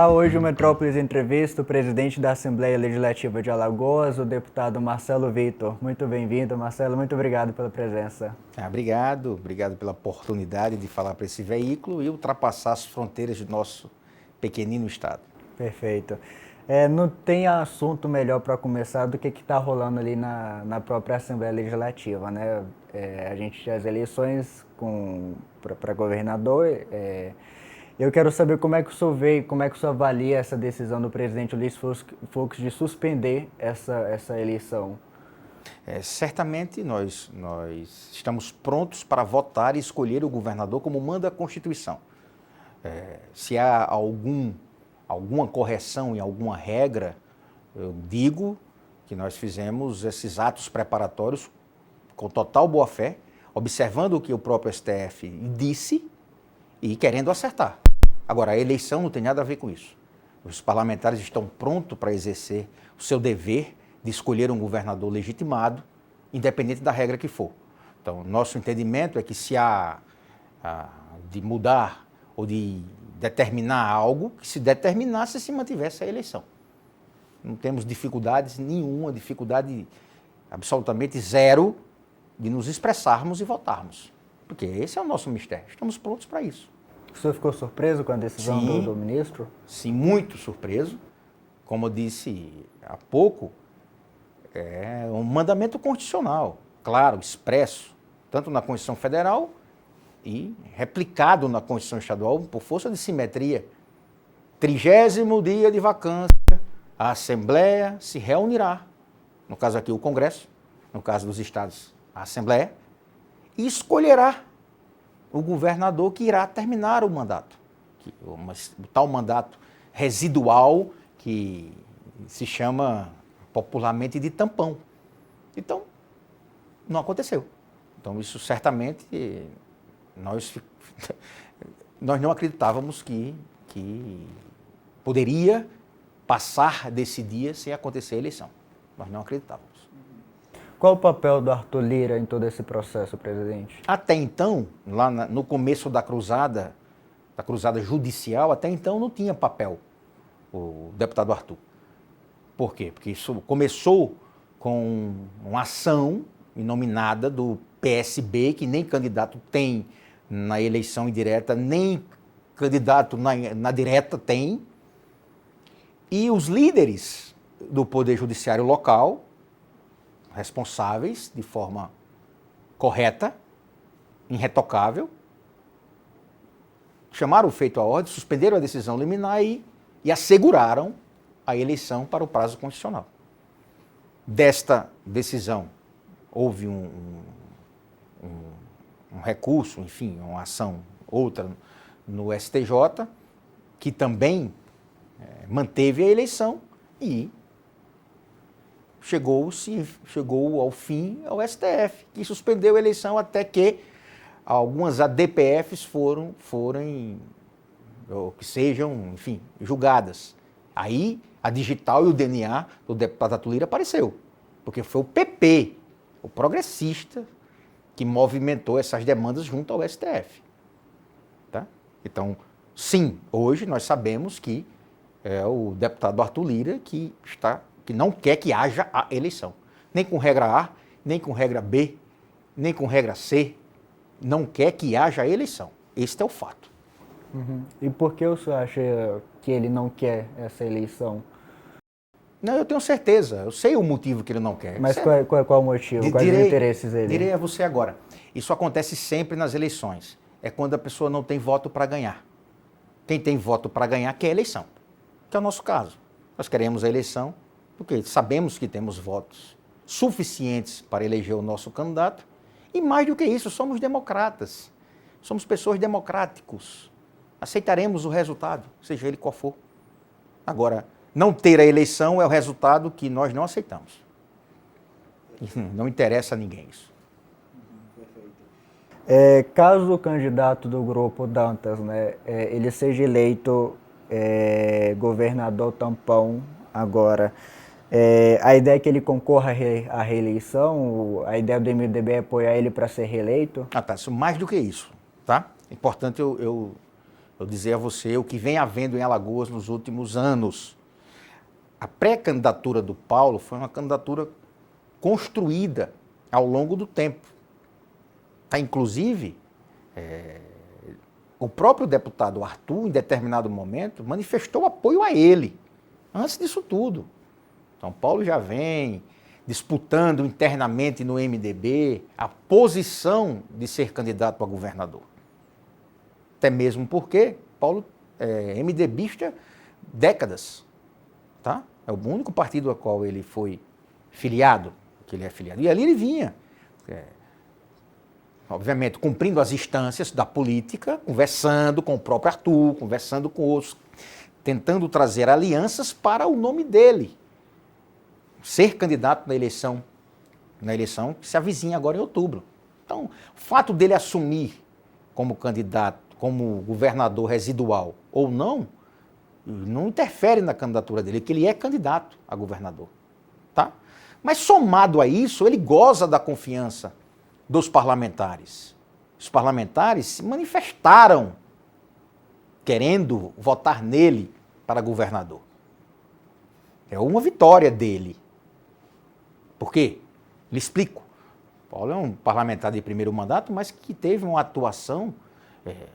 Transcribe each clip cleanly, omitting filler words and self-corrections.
Olá, hoje o Metrópolis entrevista o presidente da Assembleia Legislativa de Alagoas, o deputado Marcelo Vitor. Muito bem-vindo, Marcelo, muito obrigado pela presença. Obrigado pela oportunidade de falar para esse veículo e ultrapassar as fronteiras do nosso pequenino estado. Perfeito. Não tem assunto melhor para começar do que está rolando ali na própria Assembleia Legislativa, né? A gente tinha as eleições para governador. Eu quero saber como é que o senhor vê, como é que o senhor avalia essa decisão do presidente Ulisses Fux de suspender essa eleição. Certamente nós estamos prontos para votar e escolher o governador como manda a Constituição. Se há alguma correção em alguma regra, eu digo que nós fizemos esses atos preparatórios com total boa-fé, observando o que o próprio STF disse e querendo acertar. Agora, a eleição não tem nada a ver com isso. Os parlamentares estão prontos para exercer o seu dever de escolher um governador legitimado, independente da regra que for. Então, nosso entendimento é que se há de mudar ou de determinar algo, que se determinasse se mantivesse a eleição. Não temos dificuldades nenhuma, dificuldade absolutamente zero de nos expressarmos e votarmos. Porque esse é o nosso mistério. Estamos prontos para isso. O senhor ficou surpreso com a decisão do ministro? Sim, muito surpreso. Como eu disse há pouco, é um mandamento constitucional, claro, expresso, tanto na Constituição Federal e replicado na Constituição Estadual por força de simetria. 30º dia de vacância, a Assembleia se reunirá, no caso aqui o Congresso, no caso dos estados, a Assembleia, e escolherá o governador que irá terminar o mandato. O tal mandato residual que se chama popularmente de tampão. Então, não aconteceu. Então, isso certamente nós não acreditávamos que poderia passar desse dia sem acontecer a eleição. Nós não acreditávamos. Qual o papel do Arthur Lira em todo esse processo, presidente? Até então, lá no começo da cruzada judicial, até então não tinha papel o deputado Arthur. Por quê? Porque isso começou com uma ação inominada do PSB, que nem candidato tem na eleição indireta, nem candidato na direta tem. E os líderes do Poder Judiciário local, responsáveis de forma correta, irretocável, chamaram o feito à ordem, suspenderam a decisão liminar e asseguraram a eleição para o prazo constitucional. Desta decisão, houve um recurso, enfim, uma ação, outra no STJ, que também manteve a eleição e chegou ao fim ao STF, que suspendeu a eleição até que algumas ADPFs forem ou que sejam, enfim, julgadas. Aí a digital e o DNA do deputado Arthur Lira apareceu, porque foi o PP, o progressista, que movimentou essas demandas junto ao STF. Tá? Então, sim, hoje nós sabemos que é o deputado Arthur Lira que não quer que haja a eleição. Nem com regra A, nem com regra B, nem com regra C, não quer que haja a eleição. Este é o fato. Uhum. E por que o senhor acha que ele não quer essa eleição? Não, eu tenho certeza, eu sei o motivo que ele não quer. Mas qual o motivo? Quais os interesses dele? Direi a você agora. Isso acontece sempre nas eleições. É quando a pessoa não tem voto para ganhar. Quem tem voto para ganhar quer a eleição. Que é o nosso caso. Nós queremos a eleição porque sabemos que temos votos suficientes para eleger o nosso candidato e mais do que isso, somos democratas. Somos pessoas democráticos. Aceitaremos o resultado, seja ele qual for. Agora, não ter a eleição é o resultado que nós não aceitamos. Não interessa a ninguém isso. Caso o candidato do grupo Dantas, né, ele seja eleito governador tampão agora, a ideia é que ele concorra à reeleição, a ideia do MDB é apoiar ele para ser reeleito? Tá, isso mais do que isso, tá? É importante eu eu dizer a você o que vem havendo em Alagoas nos últimos anos. A pré-candidatura do Paulo foi uma candidatura construída ao longo do tempo. Tá, inclusive, o próprio deputado Arthur, em determinado momento, manifestou apoio a ele, antes disso tudo. Então, Paulo já vem disputando internamente no MDB a posição de ser candidato a governador. Até mesmo porque Paulo é MDBista décadas, tá? É o único partido ao qual ele foi filiado, que ele é filiado. E ali ele vinha, obviamente, cumprindo as instâncias da política, conversando com o próprio Arthur, conversando com outros, tentando trazer alianças para o nome dele. Ser candidato na eleição que se avizinha agora em outubro. Então, o fato dele assumir como candidato, como governador residual ou não interfere na candidatura dele, que ele é candidato a governador. Tá? Mas somado a isso, ele goza da confiança dos parlamentares. Os parlamentares se manifestaram querendo votar nele para governador. É uma vitória dele. Por quê? Lhe explico. Paulo é um parlamentar de primeiro mandato, mas que teve uma atuação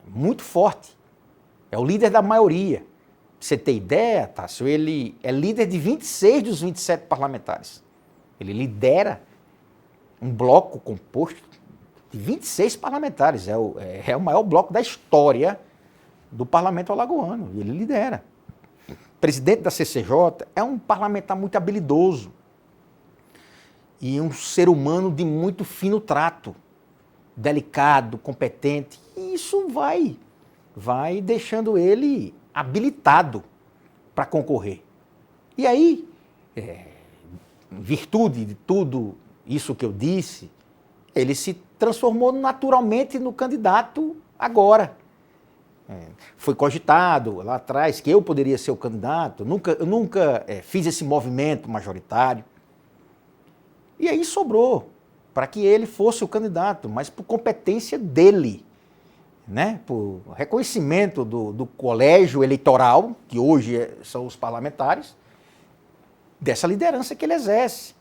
muito forte. É o líder da maioria. Pra você ter ideia, Tássio, ele é líder de 26 dos 27 parlamentares. Ele lidera um bloco composto de 26 parlamentares. É o maior bloco da história do parlamento alagoano. E ele lidera. O presidente da CCJ é um parlamentar muito habilidoso. E um ser humano de muito fino trato, delicado, competente. E isso vai deixando ele habilitado para concorrer. E aí, em virtude de tudo isso que eu disse, ele se transformou naturalmente no candidato agora. Foi cogitado lá atrás que eu poderia ser o candidato, eu nunca fiz esse movimento majoritário. E aí sobrou para que ele fosse o candidato, mas por competência dele, né? Por reconhecimento do colégio eleitoral, que hoje são os parlamentares, dessa liderança que ele exerce.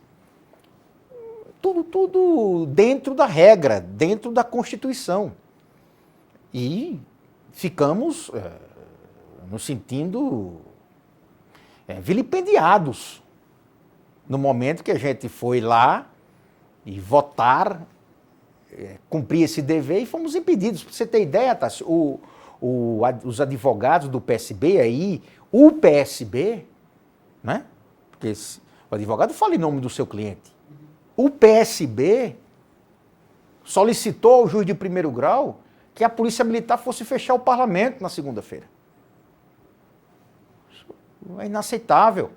Tudo dentro da regra, dentro da Constituição. E ficamos nos sentindo vilipendiados no momento que a gente foi lá e votar, cumprir esse dever, e fomos impedidos. Para você ter ideia, Tássio, os advogados do PSB aí, o PSB, né? Porque o advogado fala em nome do seu cliente. O PSB solicitou ao juiz de primeiro grau que a Polícia Militar fosse fechar o parlamento na segunda-feira. Isso é inaceitável.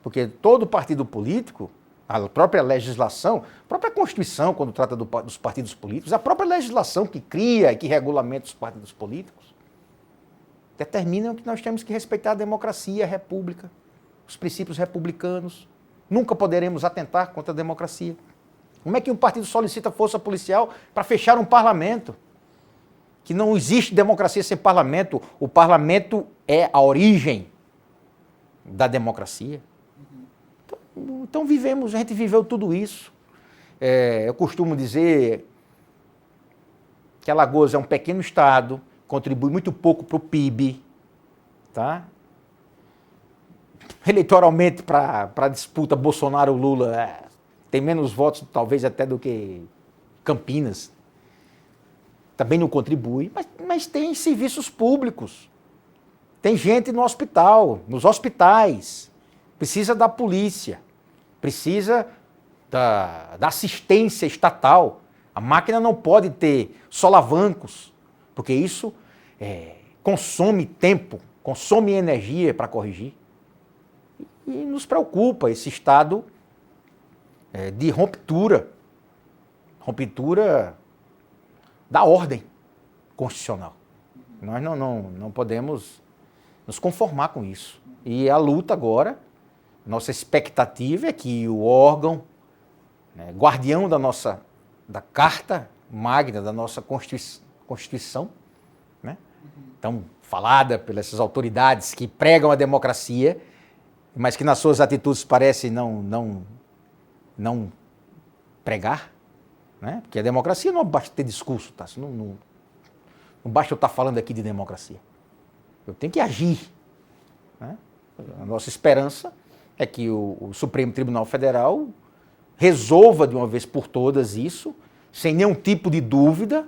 Porque todo partido político, a própria legislação, a própria Constituição, quando trata dos partidos políticos, a própria legislação que cria e que regulamenta os partidos políticos, determinam que nós temos que respeitar a democracia, a república, os princípios republicanos. Nunca poderemos atentar contra a democracia. Como é que um partido solicita força policial para fechar um parlamento? Que não existe democracia sem parlamento. O parlamento é a origem da democracia. Então a gente viveu tudo isso. Eu costumo dizer que Alagoas é um pequeno estado, contribui muito pouco para o PIB, tá? Eleitoralmente, para a disputa Bolsonaro-Lula, tem menos votos, talvez, até do que Campinas. Também não contribui, mas tem serviços públicos. Tem gente no hospital, nos hospitais. Precisa da polícia. Precisa da assistência estatal. A máquina não pode ter solavancos, porque isso consome tempo, consome energia para corrigir. E nos preocupa esse estado de ruptura da ordem constitucional. Nós não podemos nos conformar com isso. E a luta agora, nossa expectativa é que o órgão, guardião da Carta Magna, da nossa Constituição, tão falada pelas autoridades que pregam a democracia, mas que nas suas atitudes parecem não pregar, né? Porque a democracia não basta ter discurso, tá? Não basta eu estar falando aqui de democracia. Eu tenho que agir, né? A nossa esperança é que o Supremo Tribunal Federal resolva de uma vez por todas isso, sem nenhum tipo de dúvida,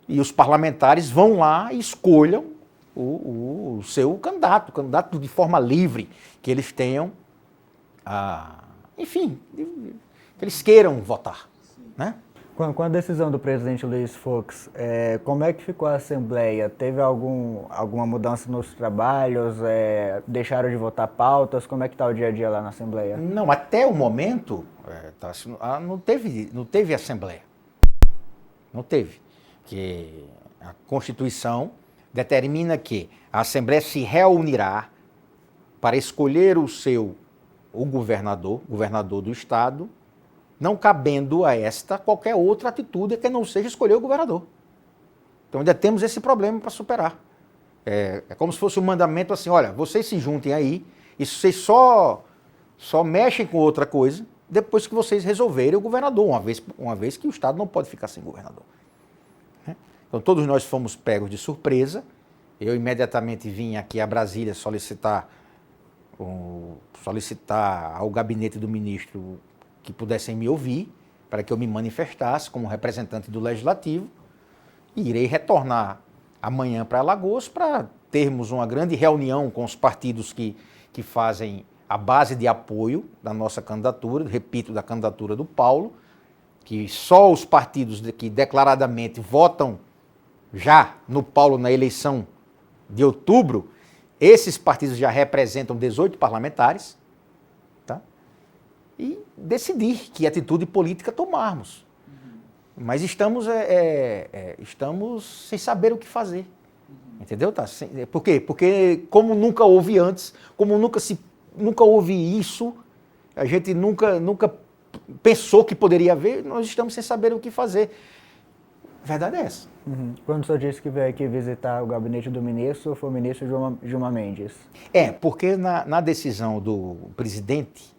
e os parlamentares vão lá e escolham o seu candidato de forma livre, que eles tenham, enfim, que eles queiram votar, né? Com a decisão do presidente Luiz Fux, como é que ficou a Assembleia? Teve alguma mudança nos trabalhos? Deixaram de votar pautas? Como é que está o dia a dia lá na Assembleia? Não, até o momento, não teve Assembleia. Não teve. Porque a Constituição determina que a Assembleia se reunirá para escolher o governador do Estado, não cabendo a esta qualquer outra atitude que não seja escolher o governador. Então ainda temos esse problema para superar. É como se fosse um mandamento assim, olha, vocês se juntem aí e vocês só mexem com outra coisa depois que vocês resolverem o governador, uma vez que o Estado não pode ficar sem governador. Então todos nós fomos pegos de surpresa. Eu imediatamente vim aqui a Brasília solicitar ao gabinete do ministro que pudessem me ouvir, para que eu me manifestasse como representante do Legislativo, e irei retornar amanhã para Alagoas para termos uma grande reunião com os partidos que fazem a base de apoio da nossa candidatura, repito, da candidatura do Paulo, que só os partidos que declaradamente votam já no Paulo na eleição de outubro, esses partidos já representam 18 parlamentares, tá? E decidir que atitude política tomarmos. Mas estamos sem saber o que fazer. Entendeu? Tá? Por quê? Porque como nunca houve antes, como nunca houve isso, a gente nunca pensou que poderia haver, nós estamos sem saber o que fazer. A verdade é essa. Quando o senhor disse que veio aqui visitar o gabinete do ministro, foi o ministro Gilmar Mendes? Porque na decisão do presidente,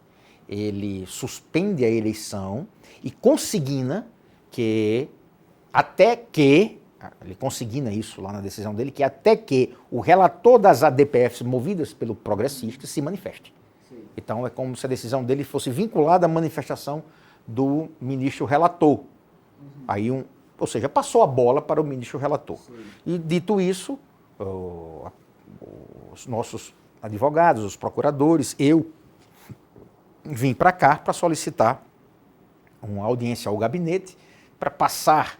ele suspende a eleição e consigna que, ele consigna isso lá na decisão dele, que até que o relator das ADPFs movidas pelo progressista se manifeste. Sim. Então é como se a decisão dele fosse vinculada à manifestação do ministro relator. Aí ou seja, passou a bola para o ministro relator. Sim. E dito isso, os nossos advogados, os procuradores, eu vim para cá para solicitar uma audiência ao gabinete para passar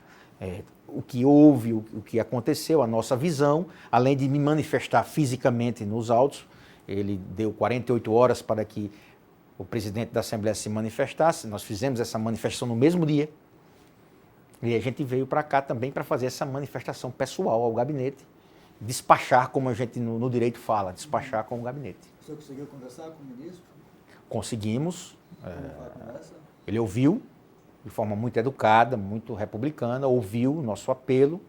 o que houve, o que aconteceu, a nossa visão, além de me manifestar fisicamente nos autos. Ele deu 48 horas para que o presidente da Assembleia se manifestasse. Nós fizemos essa manifestação no mesmo dia. E a gente veio para cá também para fazer essa manifestação pessoal ao gabinete, despachar, como a gente no direito fala, despachar com o gabinete. O senhor conseguiu conversar com o ministro? Conseguimos. Ele ouviu de forma muito educada, muito republicana, ouviu o nosso apelo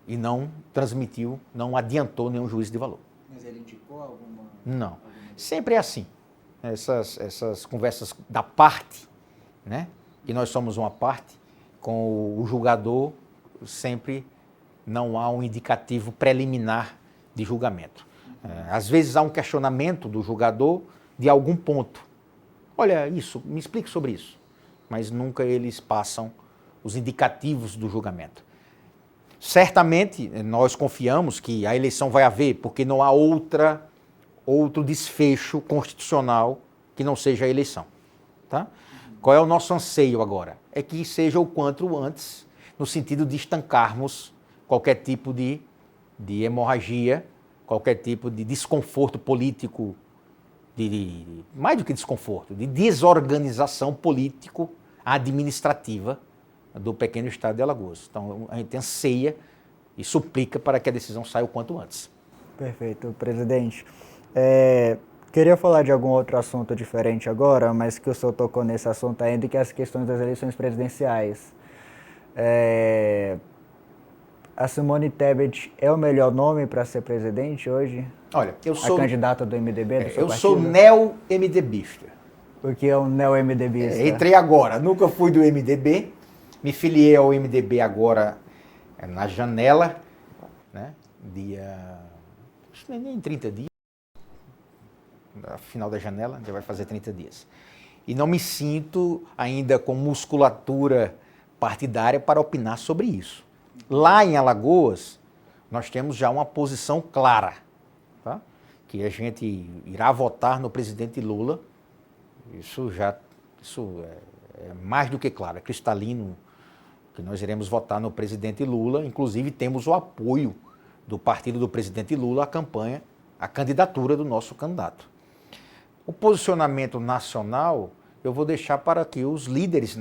e não transmitiu, não adiantou nenhum juízo de valor. Mas ele indicou alguma... Não. Sempre é assim. Essas conversas da parte, né? Que nós somos uma parte, com o julgador sempre não há um indicativo preliminar de julgamento. Às vezes há um questionamento do julgador de algum ponto. Olha isso, me explique sobre isso. Mas nunca eles passam os indicativos do julgamento. Certamente nós confiamos que a eleição vai haver, porque não há outro desfecho constitucional que não seja a eleição. Tá? Qual é o nosso anseio agora? É que seja o quanto antes, no sentido de estancarmos qualquer tipo de hemorragia, qualquer tipo de desconforto político, mais do que desconforto, de desorganização político-administrativa do pequeno estado de Alagoas. Então, a gente anseia e suplica para que a decisão saia o quanto antes. Perfeito, presidente. Queria falar de algum outro assunto diferente agora, mas que o senhor tocou nesse assunto ainda, que é as questões das eleições presidenciais. a Simone Tebet é o melhor nome para ser presidente hoje? Olha, eu sou... A candidata do MDB, do seu eu partido? sou neo-MDBista. O que é um neo-MDBista? Entrei agora, nunca fui do MDB, me filiei ao MDB agora na janela, né? Acho que nem 30 dias, no final da janela, já vai fazer 30 dias. E não me sinto ainda com musculatura partidária para opinar sobre isso. Lá em Alagoas, nós temos já uma posição clara, tá? Que a gente irá votar no presidente Lula. Isso é mais do que claro, é cristalino que nós iremos votar no presidente Lula. Inclusive, temos o apoio do partido do presidente Lula à campanha, à candidatura do nosso candidato. O posicionamento nacional, eu vou deixar para que os líderes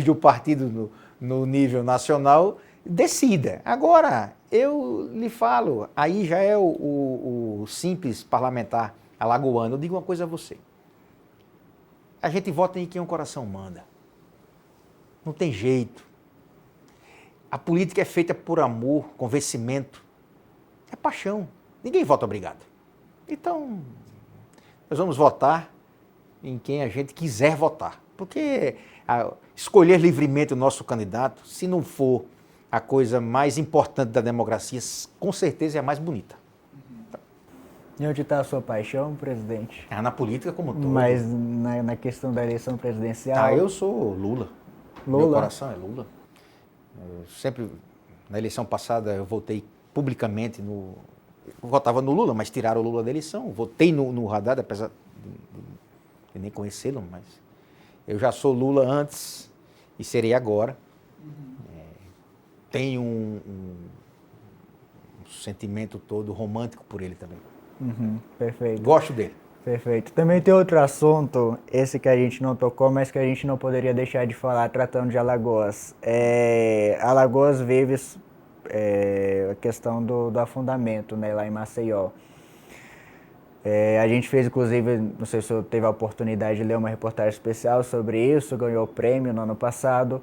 do partido no nível nacional decidam. Agora, eu lhe falo, aí já é o simples parlamentar alagoano. Eu digo uma coisa a você. A gente vota em quem o coração manda. Não tem jeito. A política é feita por amor, convencimento. É paixão. Ninguém vota obrigado. Então, nós vamos votar em quem a gente quiser votar. Porque escolher livremente o nosso candidato, se não for a coisa mais importante da democracia, com certeza é a mais bonita. E onde está a sua paixão, presidente? Na política como um todo. Mas na questão da eleição presidencial? Eu sou Lula. Lula? Meu coração é Lula. Eu sempre, na eleição passada, eu votei publicamente eu votava no Lula, mas tiraram o Lula da eleição. Votei no Haddad, apesar de nem conhecê-lo, mas eu já sou Lula antes e serei agora. Tenho um sentimento todo romântico por ele também. Perfeito. Gosto dele. Perfeito. Também tem outro assunto, esse que a gente não tocou, mas que a gente não poderia deixar de falar tratando de Alagoas. Alagoas vive a questão do afundamento, né, lá em Maceió. A gente fez, inclusive, não sei se você teve a oportunidade de ler uma reportagem especial sobre isso, ganhou o prêmio no ano passado,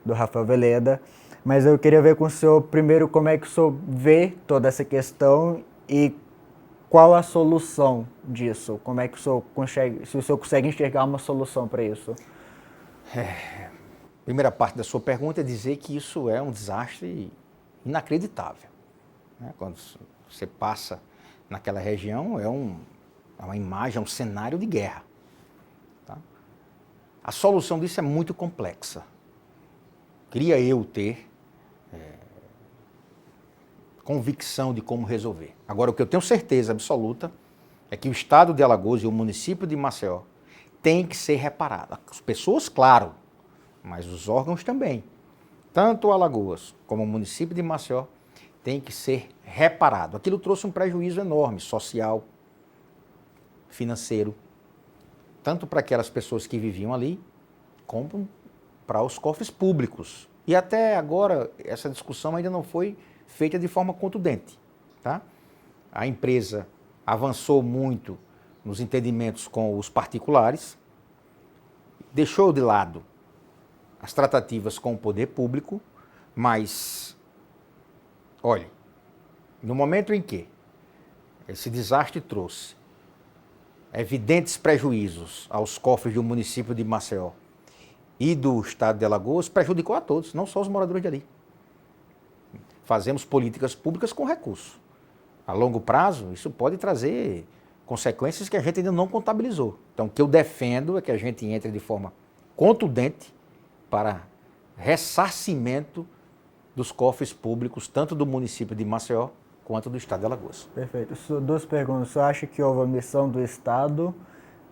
do Rafael Veleda. Mas eu queria ver com o senhor, primeiro, como é que o senhor vê toda essa questão e qual a solução disso? Como é que o senhor consegue enxergar uma solução para isso? Primeira parte da sua pergunta é dizer que isso é um desastre inacreditável. Né? Quando você passa naquela região, é uma imagem, é um cenário de guerra. Tá? A solução disso é muito complexa. Queria eu ter convicção de como resolver. Agora, o que eu tenho certeza absoluta é que o estado de Alagoas e o município de Maceió tem que ser reparado. As pessoas, claro, mas os órgãos também. Tanto Alagoas como o município de Maceió tem que ser reparado. Aquilo trouxe um prejuízo enorme, social, financeiro, tanto para aquelas pessoas que viviam ali, como para os cofres públicos. E até agora, essa discussão ainda não foi feita de forma contundente. Tá? A empresa avançou muito nos entendimentos com os particulares, deixou de lado as tratativas com o poder público, mas, olha, no momento em que esse desastre trouxe evidentes prejuízos aos cofres do município de Maceió e do estado de Alagoas, prejudicou a todos, não só os moradores de ali. Fazemos políticas públicas com recursos. A longo prazo, isso pode trazer consequências que a gente ainda não contabilizou. Então, o que eu defendo é que a gente entre de forma contundente para ressarcimento dos cofres públicos, tanto do município de Maceió quanto do estado de Alagoas. Perfeito. Duas perguntas. Você acha que houve omissão do Estado,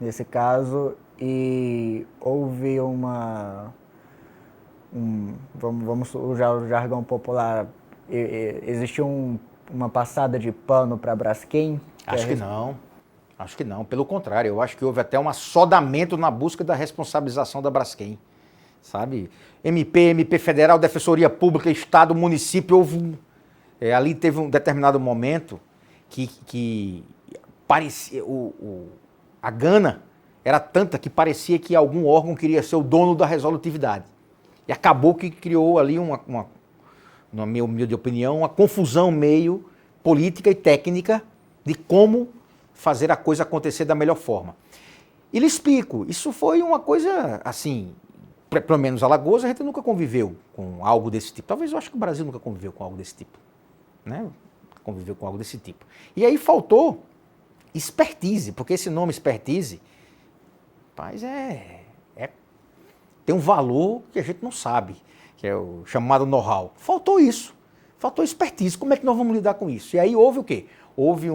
nesse caso, e houve vamos usar o jargão popular, existiu uma passada de pano para a Braskem? Acho que não, pelo contrário, eu acho que houve até um assodamento na busca da responsabilização da Braskem, sabe? MP Federal, Defensoria Pública, Estado, Município, ali teve um determinado momento que parecia, a gana era tanta que parecia que algum órgão queria ser o dono da resolutividade. E acabou que criou ali na minha humilde opinião, uma confusão meio política e técnica de como fazer a coisa acontecer da melhor forma. E lhe explico, isso foi uma coisa assim, pelo menos Alagoas, a gente nunca conviveu com algo desse tipo. Talvez eu acho que o Brasil nunca conviveu com algo desse tipo, né? Conviveu com algo desse tipo. E aí faltou expertise, porque esse nome expertise, rapaz, tem um valor que a gente não sabe, que é o chamado know-how. Faltou isso, faltou expertise. Como é que nós vamos lidar com isso? E aí houve o quê? Houve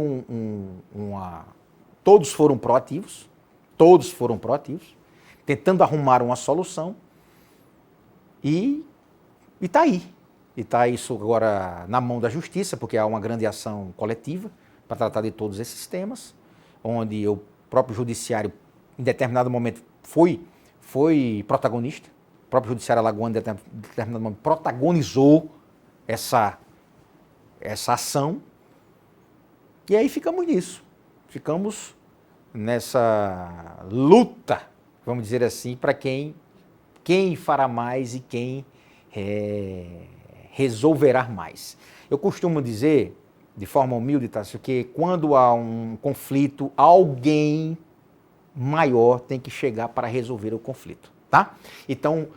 todos foram proativos, tentando arrumar uma solução e está aí. E está isso agora na mão da justiça, porque há uma grande ação coletiva para tratar de todos esses temas, onde o próprio judiciário, em determinado momento, foi protagonista. O próprio judiciário alagoano, em determinado momento, protagonizou essa ação. E aí ficamos nisso. Ficamos nessa luta, vamos dizer assim, para quem fará mais e quem resolverá mais. Eu costumo dizer, de forma humilde, Tássio, que quando há um conflito, alguém maior tem que chegar para resolver o conflito, tá? Então,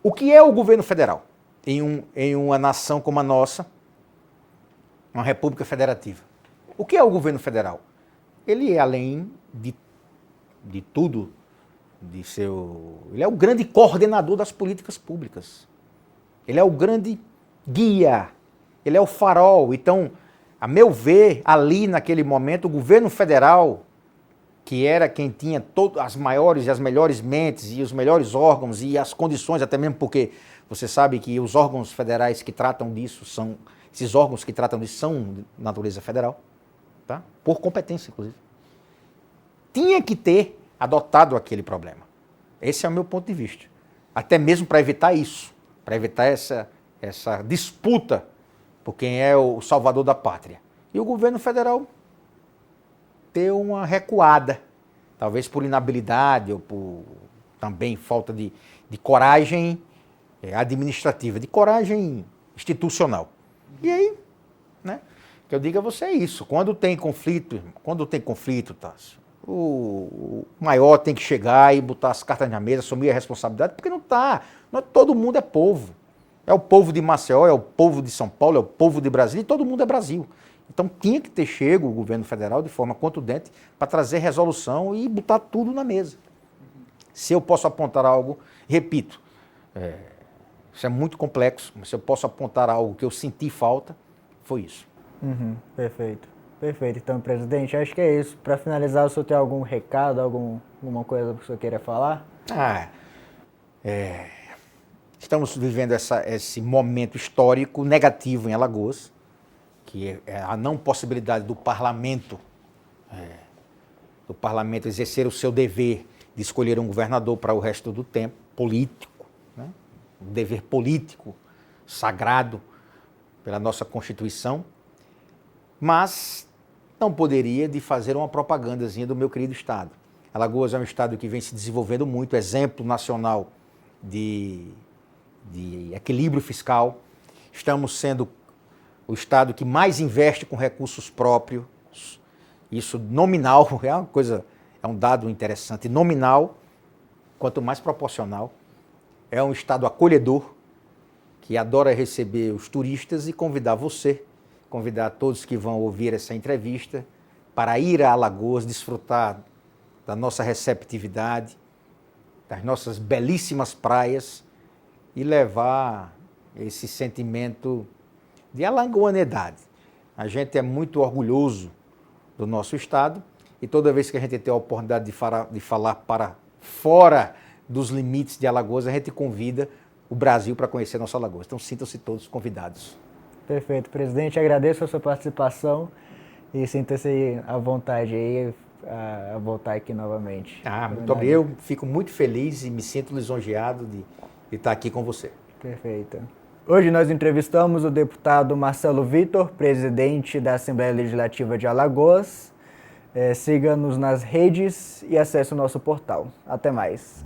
o que é o governo federal em uma nação como a nossa, uma república federativa? O que é o governo federal? Ele é, além de tudo, ele é o grande coordenador das políticas públicas. Ele é o grande guia, ele é o farol. Então, a meu ver, ali naquele momento, o governo federal, que era quem tinha as maiores e as melhores mentes e os melhores órgãos e as condições, até mesmo porque você sabe que os órgãos federais que tratam disso são de natureza federal, tá? Por competência, inclusive. Tinha que ter adotado aquele problema. Esse é o meu ponto de vista. Até mesmo para evitar isso, para evitar essa disputa por quem é o salvador da pátria. E o governo federal deu uma recuada, talvez por inabilidade ou por também falta de coragem administrativa, de coragem institucional. E aí, né, que eu digo a você é isso, quando tem conflito, Tássio, o maior tem que chegar e botar as cartas na mesa, assumir a responsabilidade, porque não todo mundo é povo. É o povo de Maceió, é o povo de São Paulo, é o povo de Brasília, e todo mundo é Brasil. Então tinha que ter chego o governo federal de forma contundente para trazer resolução e botar tudo na mesa. Se eu posso apontar algo, repito, isso é muito complexo, mas se eu posso apontar algo que eu senti falta, foi isso. Perfeito. Perfeito. Então, presidente, acho que é isso. Para finalizar, o senhor tem algum recado, alguma coisa que o senhor queira falar? Estamos vivendo esse momento histórico negativo em Alagoas, que é a não possibilidade do parlamento exercer o seu dever de escolher um governador para o resto do tempo, político, né? Um dever político sagrado pela nossa Constituição, mas não poderia de fazer uma propagandazinha do meu querido estado. Alagoas é um estado que vem se desenvolvendo muito, exemplo nacional de equilíbrio fiscal. Estamos sendo o estado que mais investe com recursos próprios. Isso nominal, é um dado interessante. Nominal, quanto mais proporcional. É um estado acolhedor, que adora receber os turistas e convidar todos que vão ouvir essa entrevista para ir a Alagoas, desfrutar da nossa receptividade, das nossas belíssimas praias e levar esse sentimento de alagoanidade. A gente é muito orgulhoso do nosso estado e toda vez que a gente tem a oportunidade de falar para fora dos limites de Alagoas, a gente convida o Brasil para conhecer a nossa Alagoas. Então sintam-se todos convidados. Perfeito, presidente. Agradeço a sua participação e sinta-se à vontade aí a voltar aqui novamente. Muito obrigado. Eu fico muito feliz e me sinto lisonjeado de estar aqui com você. Perfeito. Hoje nós entrevistamos o deputado Marcelo Vitor, presidente da Assembleia Legislativa de Alagoas. Siga-nos nas redes e acesse o nosso portal. Até mais.